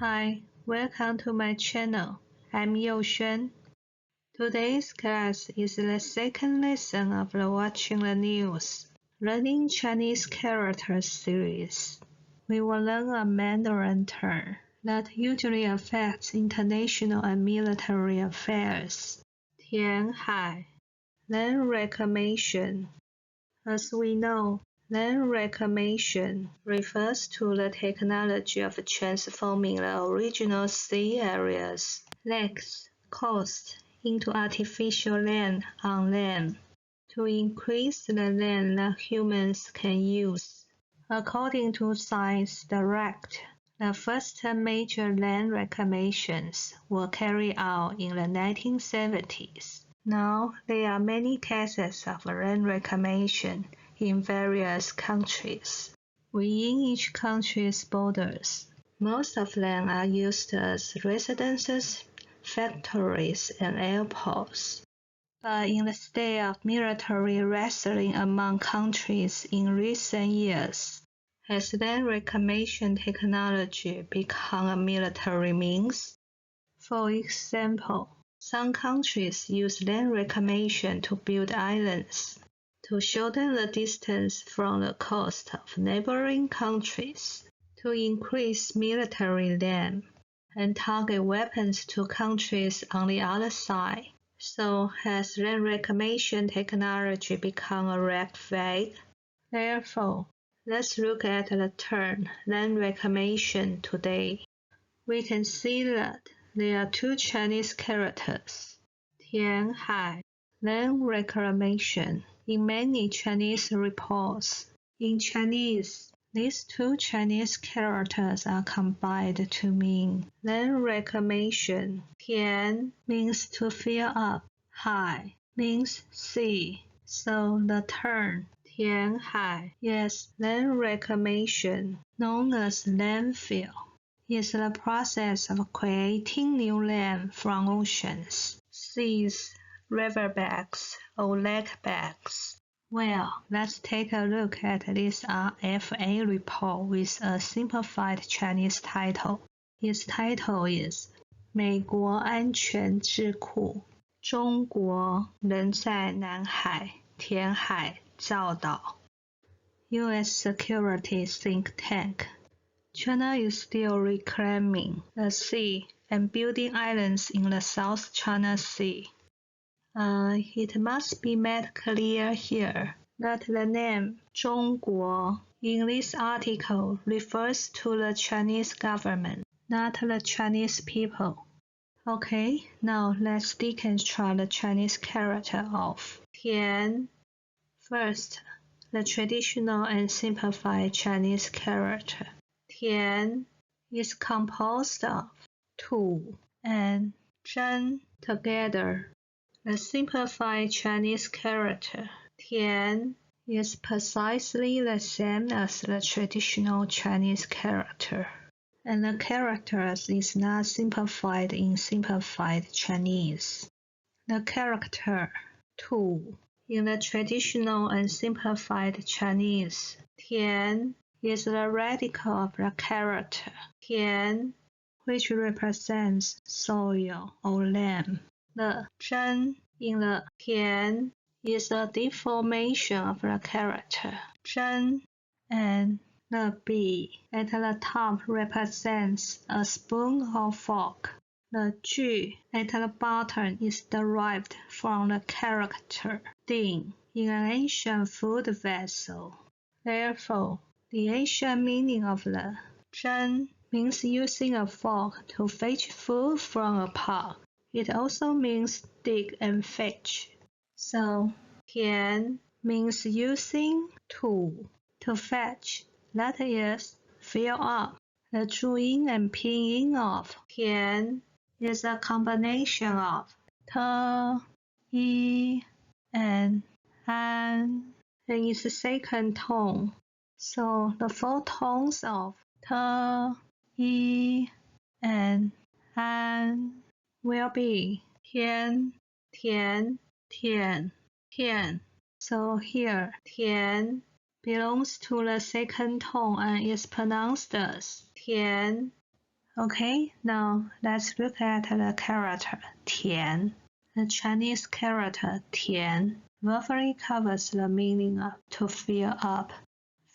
Hi, welcome to my channel. I'm Youxuan. Today's class is the second lesson of the Watching the News, Learning Chinese Characters series. We will learn a Mandarin term that usually affects international and military affairs. Tianhai, land reclamation. As we know, land reclamation refers to the technology of transforming the original sea areas, lakes, coasts, into artificial land on land to increase the land that humans can use. According to Science Direct, the first major land reclamations were carried out in the 1970s. Now, there are many cases of land reclamation in various countries, within each country's borders. Most of them are used as residences, factories, and airports. But in the state of military wrestling among countries in recent years, has land reclamation technology become a military means? For example, some countries use land reclamation to build islands, to shorten the distance from the coast of neighboring countries, to increase military land, and target weapons to countries on the other side. So has land reclamation technology become a red flag? Therefore, let's look at the term land reclamation today. We can see that there are two Chinese characters, Tianhai, land reclamation, in many Chinese reports. In Chinese, these two Chinese characters are combined to mean land reclamation. Tian means to fill up, hai means sea. So the term Tianhai is land reclamation, known as landfill. Is the process of creating new land from oceans, seas, riverbeds, or lakebeds. Well, let's take a look at this RFA report with a simplified Chinese title. Its title is 美国安全智库中国人在南海填海造岛 U.S. Security Think Tank. China is still reclaiming the sea and building islands in the South China Sea. It must be made clear here that the name 中国 in this article refers to the Chinese government, not the Chinese people. Okay, now let's deconstruct the Chinese character of Tian. First, the traditional and simplified Chinese character. Tian is composed of Tu and Zhen together. The simplified Chinese character Tian is precisely the same as the traditional Chinese character, and the character is not simplified in simplified Chinese. The character Tu in the traditional and simplified Chinese Tian is the radical of the character Tian, which represents soil or land. The Zhen in the Tian is a deformation of the character Zhen, and the B at the top represents a spoon or fork. The Ju at the bottom is derived from the character Ding in an ancient food vessel. Therefore, the ancient meaning of the Zhen means using a fork to fetch food from a pot. It also means dig and fetch. So, Tian means using Tu to fetch, that is, fill up. The Zhuyin and Pinyin of Tian is a combination of Te, Yi, and An in its second tone. So the four tones of Te, Yi, and An will be Tian, Tian, Tian, Tian. So here, Tian belongs to the second tone and is pronounced as Tian. Okay, now let's look at the character 田. The Chinese character 田 roughly covers the meaning of to fill up,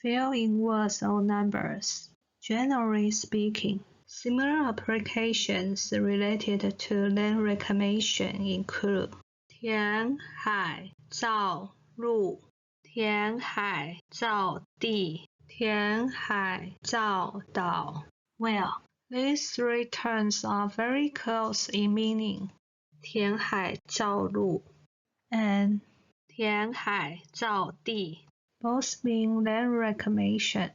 fill in words or numbers. Generally speaking, similar applications related to land reclamation include 填海造陆填海造地填海造岛 Well, these three terms are very close in meaning. 填海造陆 and 填海造地 both mean land reclamation.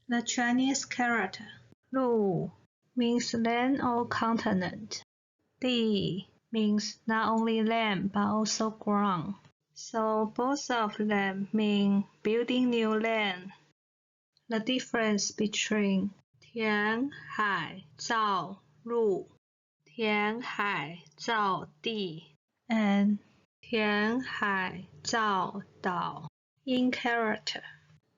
The Chinese character 陆 means land or continent. 地 means not only land but also ground. So both of them mean building new land. The difference between 填海造陆填海造地 and 填海造岛 in character.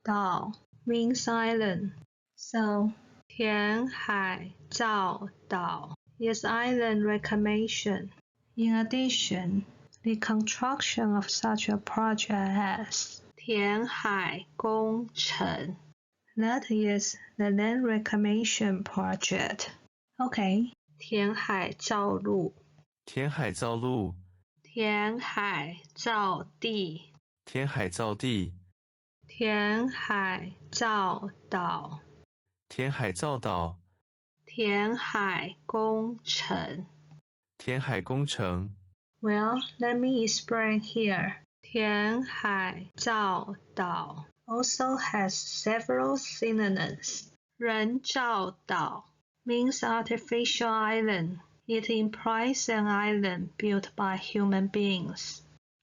岛 means island. So 填海造岛 is island reclamation. In addition, the construction of such a project as 填海工程 that is the land reclamation project. Okay, 填海造陆填海造陆填海造地填海造地填海造岛填海造岛填海工程填海工程 Well, let me explain here. 填海造岛 also has several synonyms. 人造岛 means artificial island. It implies an island built by human beings.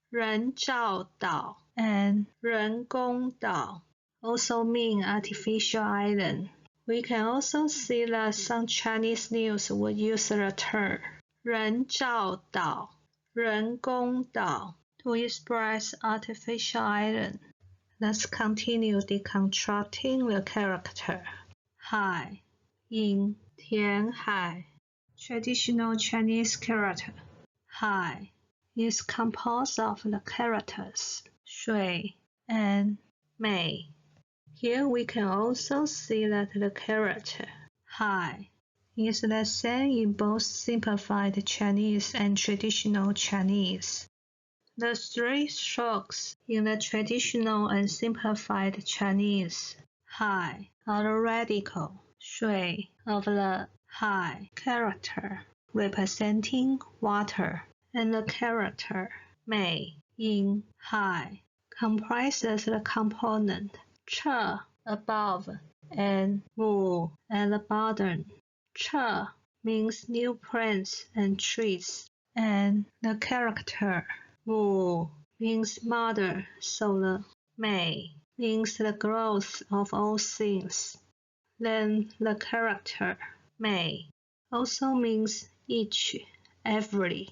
人造岛 and 人工岛 also mean artificial island. We can also see that some Chinese news would use the term 人造岛人工岛 to express artificial island. Let's continue deconstructing the character. 海 in 填海 traditional Chinese character. 海 is composed of the characters 水 and 美. Here we can also see that the character 海 is the same in both simplified Chinese and traditional Chinese. The three strokes in the traditional and simplified Chinese 海 are the radical 水 of the 海 character representing water, and the character 美 in 海 comprises the component 侧 above and 母 at the bottom. 侧 means new plants and trees, and the character 母 means mother, so the 美 means the growth of all things. Then the character 美 also means each, every.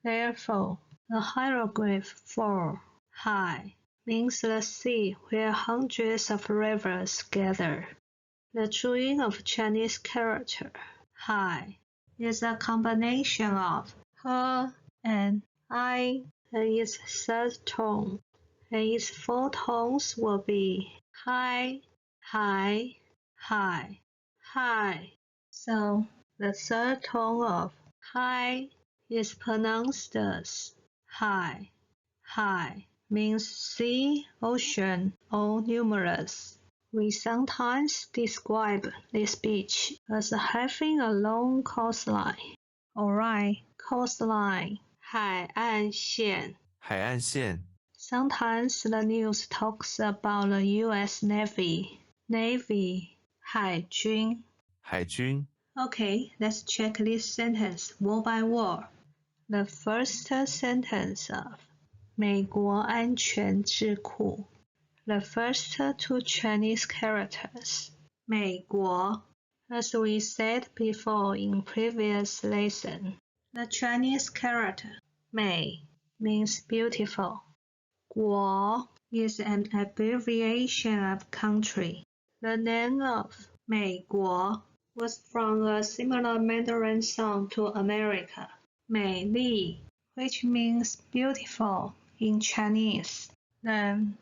Therefore, the hieroglyph for 海 means the sea where hundreds of rivers gather. The Zhuyin of Chinese character 海 is a combination of he and I and its third tone, and its four tones will be high, high, high, high. So the third tone of high is pronounced as high. High means sea, ocean, or numerous. We sometimes describe this beach as having a long coastline. Alright, coastline, 海岸线. 海岸线 Sometimes the news talks about the U.S. Navy. Navy, 海军. 海军 Okay, let's check this sentence word by word. The first sentence of 美国安全智库 The first two Chinese characters 美国 As we said before in previous lesson, the Chinese character 美 means beautiful. 国 is an abbreviation of country. The name of 美国 was from a similar Mandarin song to America, 美丽, which means beautiful in Chinese. Then,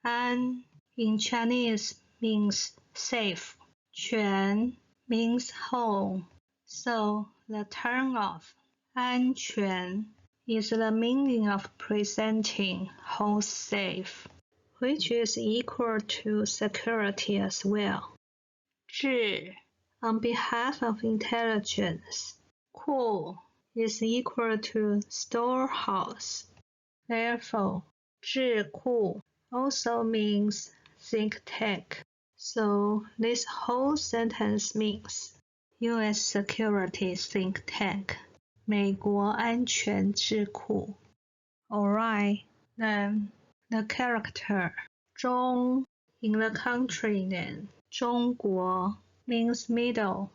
an in Chinese means safe. 全 means whole. So, the term of 安全 is the meaning of presenting whole safe, which is equal to security as well. 智 on behalf of intelligence. 库 is equal to storehouse. Therefore, 智库 also means think tank. So this whole sentence means U.S. security think tank. 美国安全智库. Alright, then the character 中 in the country name. 中国 means middle.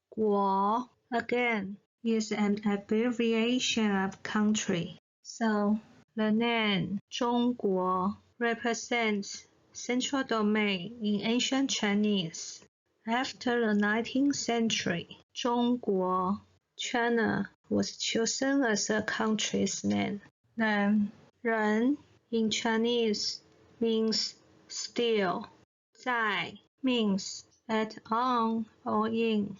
国 again is an abbreviation of country. So the name 中国 represents central domain in ancient Chinese. After the 19th century, 中国 China was chosen as a country's name. Then 人 in Chinese means still. 在 means at on or in.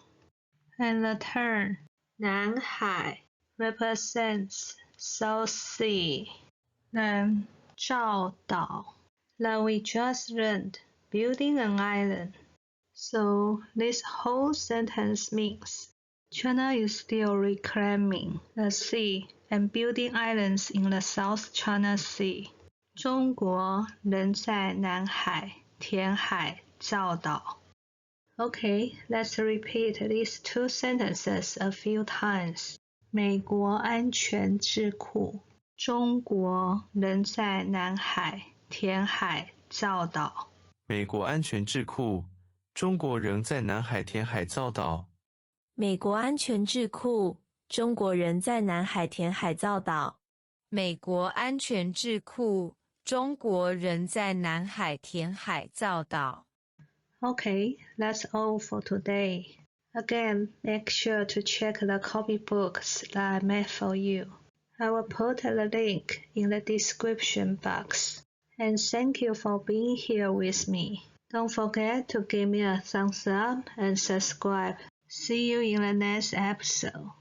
And the term 南海 represents South Sea. Then 照岛 that we just learned, building an island. So this whole sentence means China is still reclaiming the sea and building islands in the South China Sea. 中国人在南海填海造岛. Okay, let's repeat these two sentences a few times. 美国安全智库，中国人在南海填海造岛。美国安全智库，中国仍在南海填海造岛。美国安全智库，中国人在南海填海造岛。美国安全智库，中国人在南海填海造岛。Okay, that's all for today. Again, make sure to check the copybooks that I made for you. I will put the link in the description box. And thank you for being here with me. Don't forget to give me a thumbs up and subscribe. See you in the next episode.